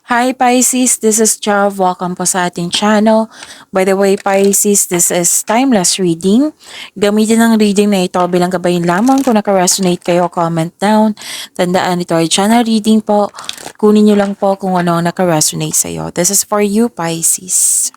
Hi Pisces, this is Jav. Welcome po sa ating channel. By the way Pisces, this is timeless reading. Gamitin ang reading na ito bilang gabayin lamang. Kung naka-resonate kayo, comment down. Tandaan ito ay channel reading po. Kunin nyo lang po kung ano ang naka-resonate sa iyo. This is for you Pisces.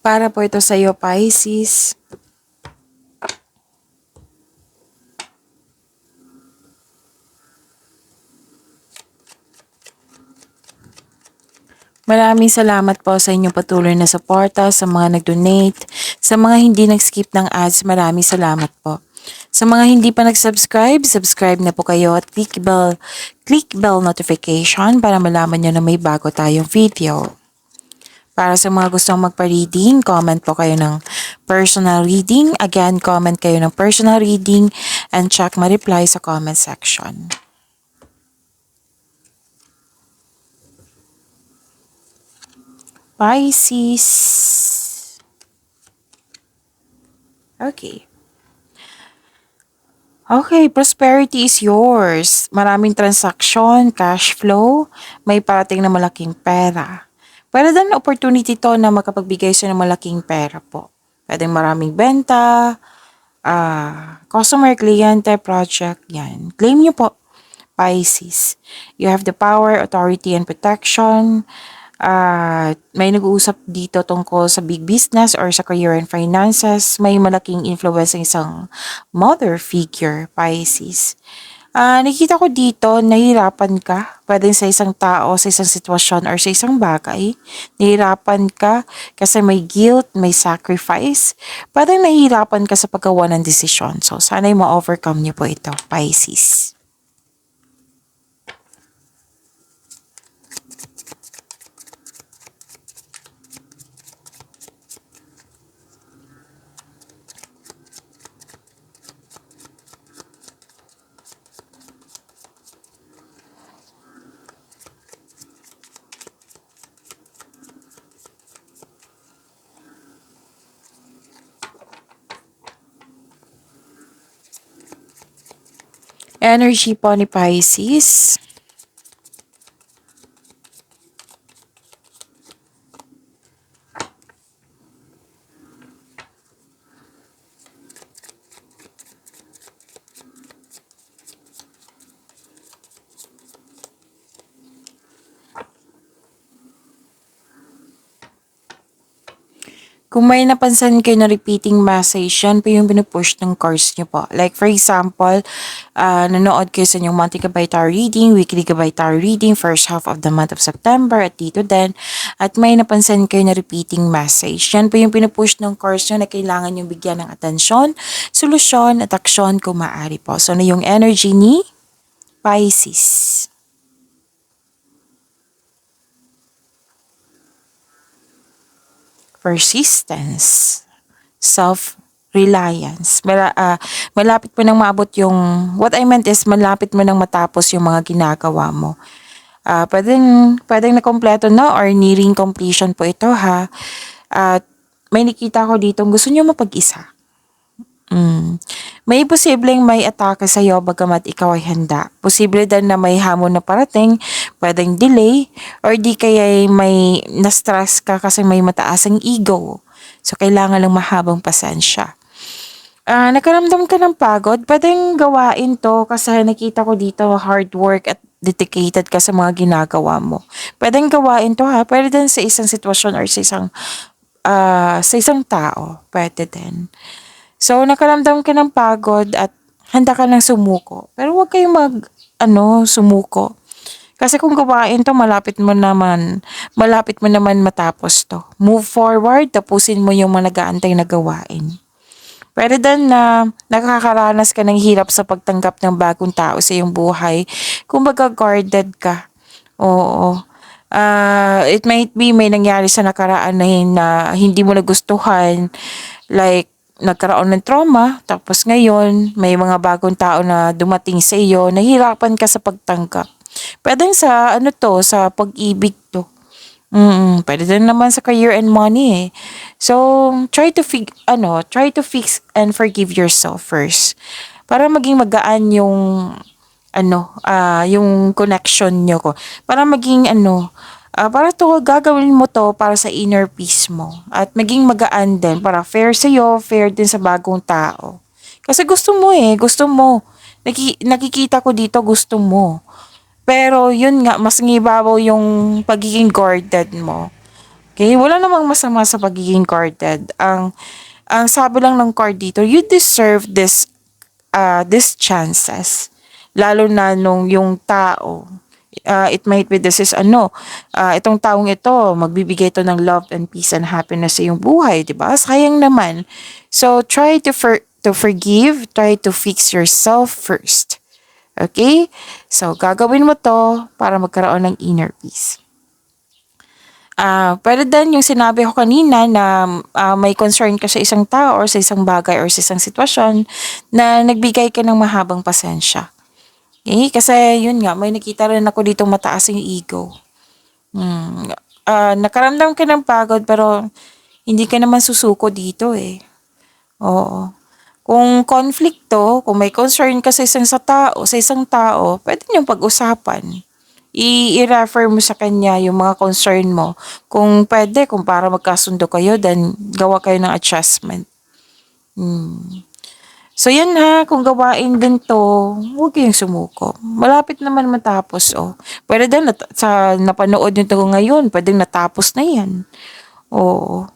Para po ito sa iyo Pisces. Maraming salamat po sa inyong patuloy na suporta, sa mga nag-donate, sa mga hindi nag-skip ng ads, maraming salamat po. Sa mga hindi pa nag-subscribe, subscribe na po kayo at click bell notification para malaman nyo na may bago tayong video. Para sa mga gustong magpa-reading, comment po kayo ng personal reading. Again, comment kayo ng personal reading and check my reply sa comment section. Pisces. Okay. Okay, prosperity is yours. Maraming transaction, cash flow, may parating na malaking pera. Pwede din opportunity to na makapagbigay siya ng malaking pera po. Pwedeng maraming benta, customer, kliyente, project, yan. Claim nyo po, Pisces. You have the power, authority, and protection. May nag-uusap dito tungkol sa big business or sa career and finances. May malaking influence ng isang mother figure, Pisces. Nakikita ko dito, nahihirapan ka. Pwede sa isang tao, sa isang sitwasyon, or sa isang bagay. Nahihirapan ka kasi may guilt, may sacrifice. Pwede nahihirapan ka sa paggawa ng desisyon. So, sana'y ma-overcome niyo po ito, Pisces. Energy po ni Pisces. Kung may napansin kayo na repeating message, yan po yung pinupush ng cards nyo po. Like for example, nanood kayo sa inyong monthly gabay tarot reading, weekly gabay tarot reading, first half of the month of September at dito din. At may napansin kayo na repeating message. Yan po yung pinupush ng cards nyo na kailangan yung bigyan ng atensyon, solusyon at aksyon kung maaari po. So, ano yung energy ni Pisces? Persistence, self-reliance. Malapit mo nang maabot yung, what I meant is malapit mo nang matapos yung mga ginagawa mo. Pwedeng na-kompleto na or nearing completion po ito ha. At may nakita ko dito, gusto nyo mapag-isa. May posibleng may atake sa iyo bagamat ikaw ay handa. Posible din na may hamon na parating, pwedeng delay, or di kaya may na-stress ka kasi may mataas ang ego. So, kailangan lang mahabang pasensya. Nakaramdam ka ng pagod, pwedeng gawain to kasi nakita ko dito hard work at dedicated ka sa mga ginagawa mo. Pwedeng gawain to ha, pwede din sa isang sitwasyon or sa isang tao, pwede din. So, nakaramdam ka ng pagod at handa ka ng sumuko. Pero huwag kayong sumuko. Kasi kung gawain to, malapit mo naman matapos to. Move forward, tapusin mo yung mga nag-aantay na gawain. Pwede din na nakakaranas ka ng hirap sa pagtanggap ng bagong tao sa iyong buhay. Kumbaga guarded ka. Oo. It might be may nangyari sa nakaraan na hindi mo nagustuhan, like nagkaroon ng trauma, tapos ngayon may mga bagong tao na dumating sa iyo, nahihirapan ka sa pagtanggap. Pwedeng sa ano to, sa pag-ibig to. Pwede din naman sa career and money eh. So, try to fix and forgive yourself first. Para maging magaan yung yung connection nyo ko. Para maging para to gagawin mo to para sa inner peace mo. At maging magaan din para fair sa'yo, fair din sa bagong tao. Kasi gusto mo eh, gusto mo. Nakikita ko dito gusto mo. Pero yun nga, mas ngibabaw yung pagiging guarded mo. Okay? Wala namang masama sa pagiging guarded. Ang sabi lang ng card dito, you deserve these chances. Lalo na nung yung tao, it might be this is itong taong ito, magbibigay ito ng love and peace and happiness sa iyong buhay, di ba? Sayang naman. So, try to forgive, try to fix yourself first. Okay? So, gagawin mo to para magkaroon ng inner peace. Pwede din yung sinabi ko kanina na may concern ka sa isang tao or sa isang bagay or sa isang sitwasyon na nagbigay ka ng mahabang pasensya. Okay? Kasi yun nga, may nakita rin ako dito mataas yung ego. Nakaramdam ka ng pagod pero hindi ka naman susuko dito eh. Oo. Kung conflicto, kung may concern ka sa isang tao, pwede niyong pag-usapan. I-refer mo sa kanya yung mga concern mo. Kung pwede, kung para magkasundo kayo, then gawa kayo ng adjustment. So yan ha, kung gawain din to, huwag kayong sumuko. Malapit naman matapos oh. Pwede din sa napanood nyo to ngayon, pwedeng natapos na yan. Oo.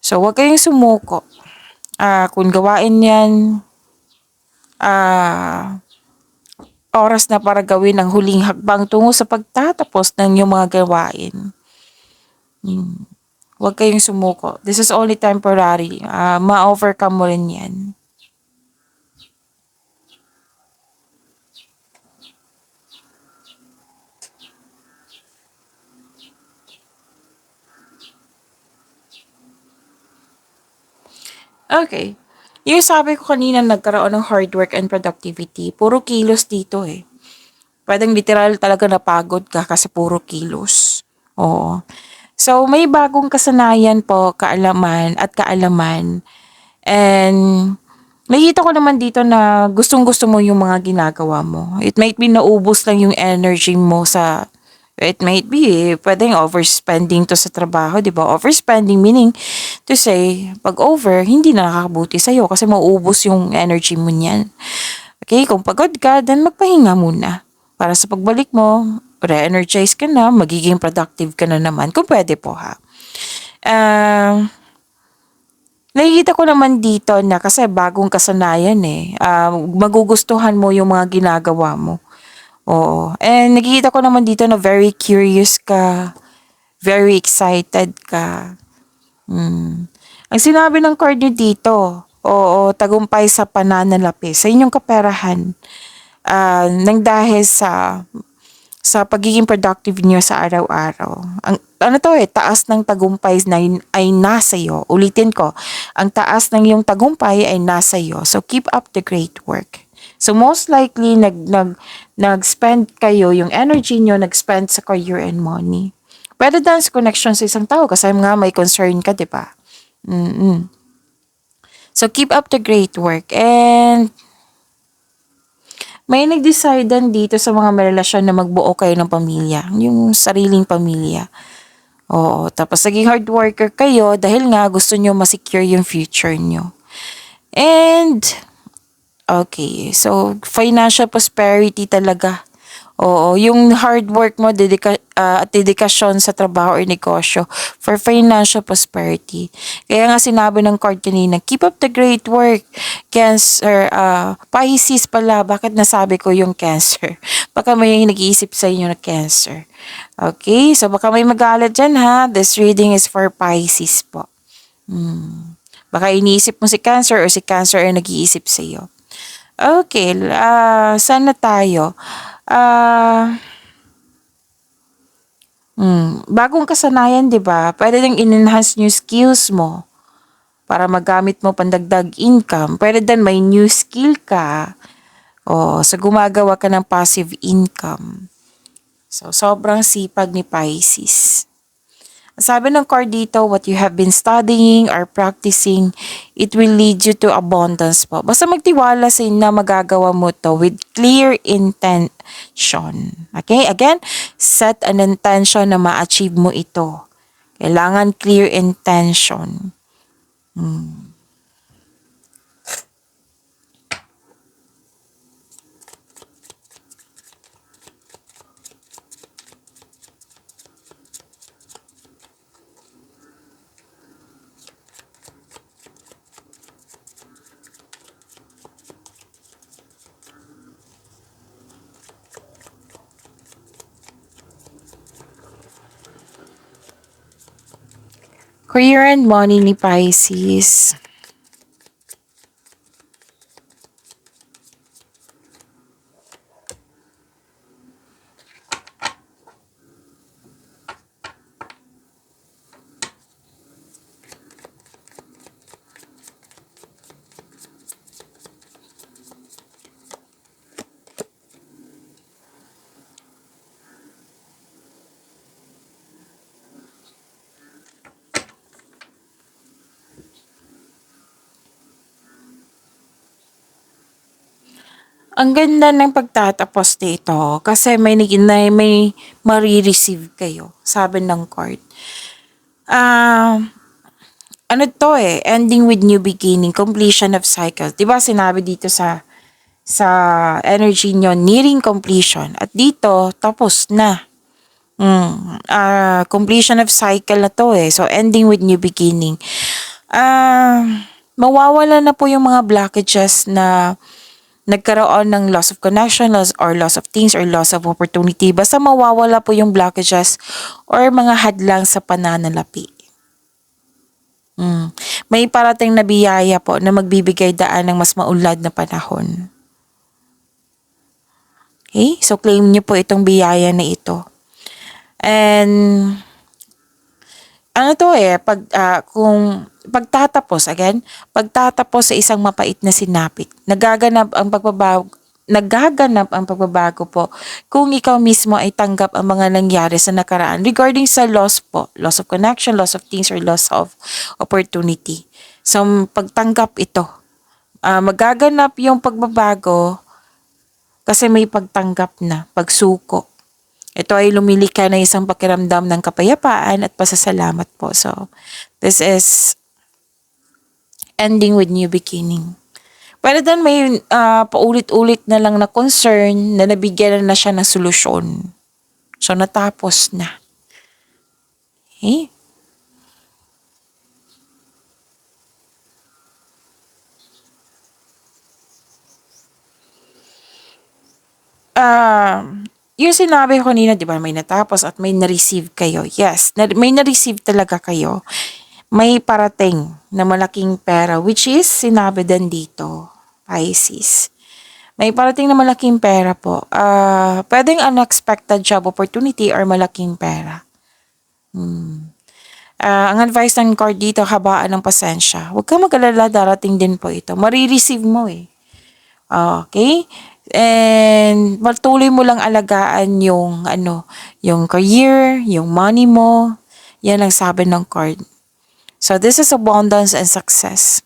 So huwag kayong sumuko. Kung gawain yan, oras na para gawin ang huling hakbang tungo sa pagtatapos ng iyong mga gawain. Huwag kayong sumuko. This is only temporary. Ma-overcome mo rin yan. Okay. Yung sabi ko kanina nagkaroon ng hard work and productivity, puro kilos dito eh. Pwedeng literal talaga napagod ka kasi puro kilos. Oo. So, may bagong kasanayan po, kaalaman. And, nakita ko naman dito na gustong-gusto mo yung mga ginagawa mo. It might be naubos lang yung energy mo it might be, pwedeng overspending to sa trabaho, di ba? Overspending meaning to say, pag over, hindi na nakakabuti sa'yo kasi mauubos yung energy mo niyan. Okay, kung pagod ka, then magpahinga muna. Para sa pagbalik mo, re-energize ka na, magiging productive ka na naman. Kung pwede po ha. Nakikita ko naman dito na kasi bagong kasanayan eh. Magugustuhan mo yung mga ginagawa mo. Oo. And nakikita ko naman dito na very curious ka. Very excited ka. Ang sinabi ng card nyo dito, tagumpay sa pananalapi, sa inyong kaperahan. Nang dahil sa pagiging productive niyo sa araw-araw. Taas ng tagumpay ay nasa iyo. Ulitin ko, ang taas ng iyong tagumpay ay nasa iyo. So keep up the great work. So most likely nag-spend kayo, yung energy nyo nag-spend sa career and money. Pwede din sa connection sa isang tao kasi nga may concern ka, di ba? So keep up the great work. And may nag-decide din dito sa mga may relasyon na magbuo kayo ng pamilya. Yung sariling pamilya. Oo. Tapos naging hard worker kayo dahil nga gusto nyo masecure yung future nyo. And okay, so financial prosperity talaga. Oo, yung hard work mo, at dedikasyon sa trabaho or negosyo for financial prosperity. Kaya nga sinabi ng card kanina, keep up the great work. Cancer, Pisces pala, bakit nasabi ko yung Cancer? Baka may nag-iisip sa inyo na Cancer. Okay, so baka may magalit dyan ha. This reading is for Pisces po. Baka iniisip mo si Cancer or si Cancer ay nag-iisip sa iyo. Okay, saan na tayo? Bagong kasanayan, 'di ba? Pwede ding in-enhance new skills mo para magamit mo pandagdag income. Pwede din may new skill ka o sa gumagawa ka ng passive income. So, sobrang sipag ni Pisces. Sabi ng card dito, what you have been studying or practicing, it will lead you to abundance po. Basta magtiwala sa na magagawa mo to with clear intention. Okay? Again, set an intention na ma-achieve mo ito. Kailangan clear intention. Career and money ni Pisces. Ang ganda ng pagtatapos dito kasi may marireceive kayo, sabi ng card. Ah, ano to ending with new beginning, completion of cycle. 'Di ba sinabi dito sa energy nyo, nearing completion. At dito, tapos na. Completion of cycle na to So, ending with new beginning. Mawawala na po yung mga blockages na nagkaroon ng loss of connection, loss of things, or loss of opportunity. Basta mawawala po yung blockages or mga hadlang sa pananalapi. May parating na biyaya po na magbibigay daan ng mas maunlad na panahon. Okay? So, claim niyo po itong biyaya na ito. And, ano to kung pagtatapos sa isang mapait na sinapit, nagaganap ang pagbabago po kung ikaw mismo ay tanggap ang mga nangyari sa nakaraan regarding sa loss po, loss of connection, loss of things, or loss of opportunity. So, pagtanggap ito, magaganap yung pagbabago kasi may pagtanggap na, pagsuko. Ito ay lumilika na isang pakiramdam ng kapayapaan at pasasalamat po. So, this is ending with new beginning. Pero then may paulit-ulit na lang na concern na nabigyan na siya ng solusyon. So, natapos na. Okay? Yung sinabi ko kanina, di ba, may natapos at may na-receive kayo. Yes, may na-receive talaga kayo. May parating na malaking pera, which is sinabi din dito, Pisces. May parating na malaking pera po. Pwedeng unexpected job opportunity or malaking pera. Ang advice ng card dito, habaan ng pasensya. Huwag kang mag-alala, darating din po ito. Marireceive mo Okay? And patuloy mo lang alagaan yung career, yung money mo. Yan ang sabi ng card. So this is abundance and success.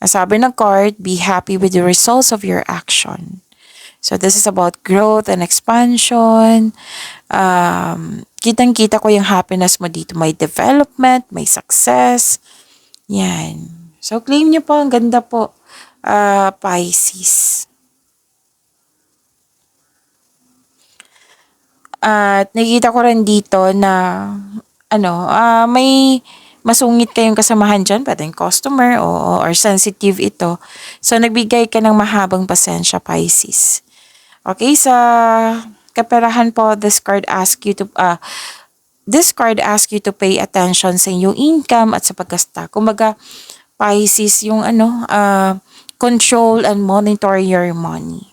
Ang sabi ng card, be happy with the results of your action. So this is about growth and expansion. Kitang-kita ko yung happiness mo dito. May development, may success. Yan. So claim niyo po, ang ganda po, Pisces. At nakikita ko rin dito na may masungit kayong kasamahan dyan, pwedeng customer or sensitive ito. So, nagbigay ka ng mahabang pasensya, Pisces. Okay, sa kaperahan po, this card asks you to pay attention sa inyong income at sa paggasta. Kumbaga, Pisces, yung control and monitor your money.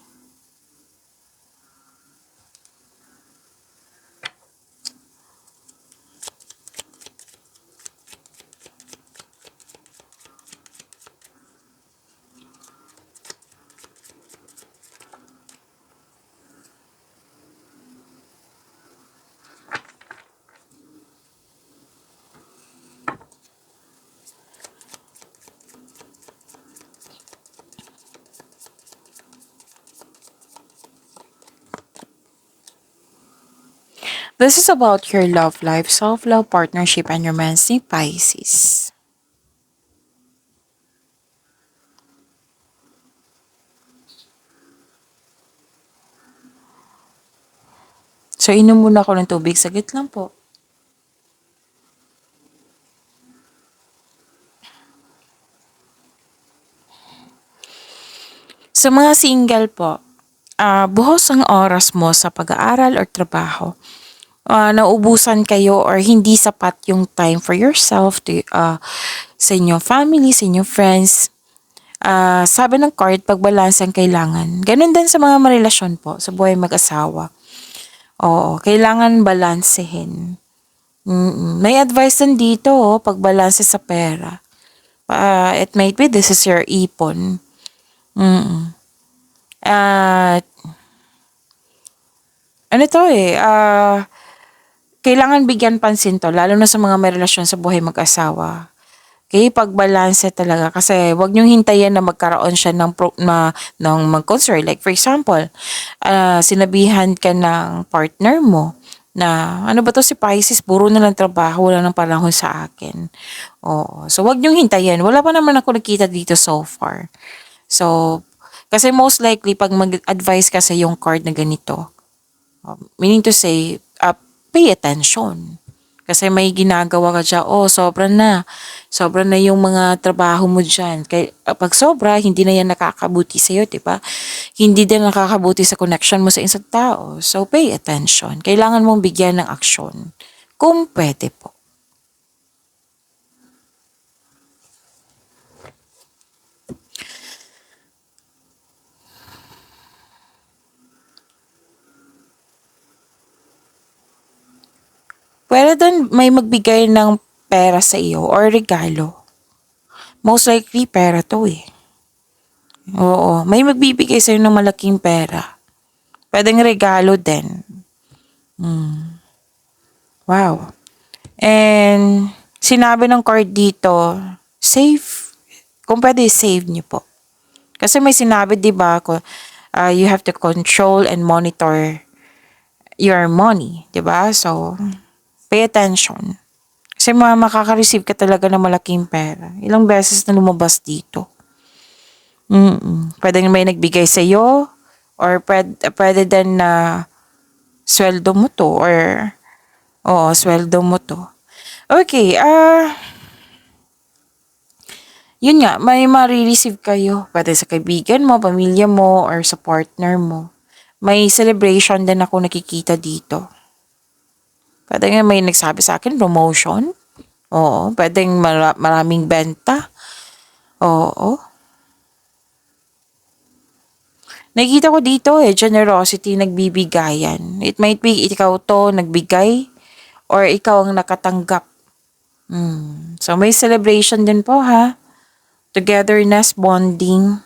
This is about your love life, self-love, partnership, and romance ni Pisces. So, inom muna ako ng tubig. Saglit lang po. Sa mga single po, buhos ang oras mo sa pag-aaral or trabaho. Nauubusan kayo or hindi sapat yung time for yourself sa inyong family, sa inyong friends. Sabi ng card, pagbalance ang kailangan. Ganun din sa mga marelasyon po, sa buhay mag-asawa. Oo, kailangan balansehin. May advice din dito, pagbalanse sa pera. It might be this is your ipon. At ano to kailangan bigyan pansin to, lalo na sa mga may relasyon sa buhay mag-asawa. Okay, pagbalanse talaga kasi wag niyong hintayin na magkaroon siya ng mag-concern. Like for example, sinabihan ka ng partner mo na ano ba to si Pisces, puro na lang trabaho, wala nang panahon sa akin. Oo. So wag niyong hintayin. Wala pa naman ako nakita dito so far. So, kasi most likely pag mag-advise ka sa yung card na ganito, meaning to say, pay attention. Kasi may ginagawa ka dyan, sobra na. Sobra na yung mga trabaho mo dyan. Kaya, pag sobra, hindi na yan nakakabuti sa'yo, di ba? Hindi din nakakabuti sa connection mo sa isang tao. So, pay attention. Kailangan mong bigyan ng aksyon. Kung pwede po. Pwede din may magbigay ng pera sa iyo or regalo. Most likely, pera to Oo, may magbibigay sa'yo ng malaking pera. Pwedeng regalo din. Wow. And sinabi ng card dito, save. Kung pwede, save niyo po. Kasi may sinabi, di ba, you have to control and monitor your money, di ba? So, pay attention. Kasi makaka-receive ka talaga ng malaking pera. Ilang beses na lumabas dito. Pwede may nagbigay sa iyo or pwede din na sweldo mo to or sweldo mo to. Okay, yun nga, may marireceive kayo. Pwede sa kaibigan mo, pamilya mo, or sa partner mo. May celebration din ako nakikita dito. Pwede nga may nagsabi sa akin, promotion. Oo, pwedeng maraming benta. Oo. Nakikita ko dito generosity, nagbibigayan. It might be ikaw to nagbigay or ikaw ang nakatanggap. So may celebration din po ha. Togetherness, bonding.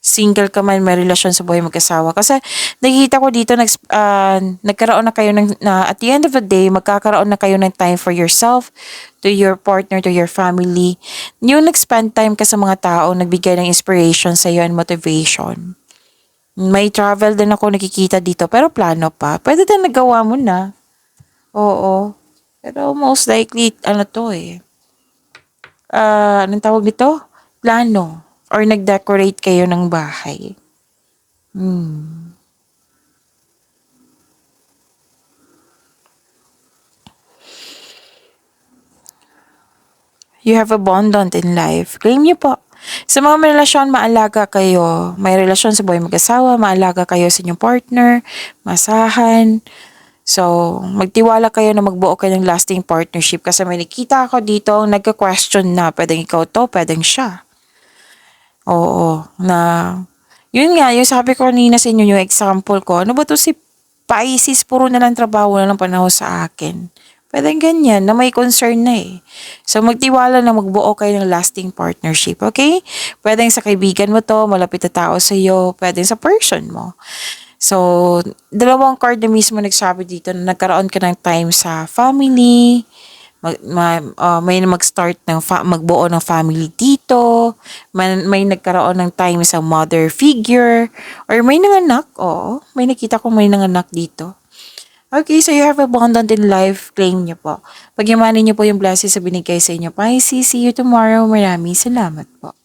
Single ka man, may relasyon sa buhay mag-asawa. Kasi nakikita ko dito, nagkaroon na kayo at the end of the day, magkakaroon na kayo ng time for yourself, to your partner, to your family. Yung nag-spend time ka sa mga tao, nagbigay ng inspiration sa iyo and motivation. May travel din ako nakikita dito, pero plano pa. Pwede din nagawa mo na. Oo. Pero most likely, ano to anong tawag dito? Plano. Or nag-decorate kayo ng bahay. You have abundant in life. Claim niyo po. Sa mga may relasyon, maalaga kayo. May relasyon sa buhay mag-asawa, maalaga kayo sa inyong partner, masahan. So, magtiwala kayo na magbuo kayo ng lasting partnership kasi may nakita ako dito, nagka-question na pwedeng ikaw to, pwedeng siya. Oo, na yun nga, yung sabi ko kanina sa inyo, yung example ko, ano ba to si Pisces, puro na lang trabaho, wala lang panahon sa akin. Pwedeng ganyan, na may concern na So, magtiwala na magbuo kayo ng lasting partnership, okay? Pwedeng sa kaibigan mo to, malapit na tao sa iyo, pwedeng sa person mo. So, dalawang card na mismo nagsabi dito na nagkaroon ka ng time sa family, may mag-start ng magbuo ng family dito, may nagkaroon ng time sa mother figure, or may nanganak, may nakita ko may nanganak dito. Okay, so you have abundant in life, claim niyo po. Pagyamanin niyo po yung blessings na binigay sa inyo, Pisces. See you tomorrow. Maraming salamat po.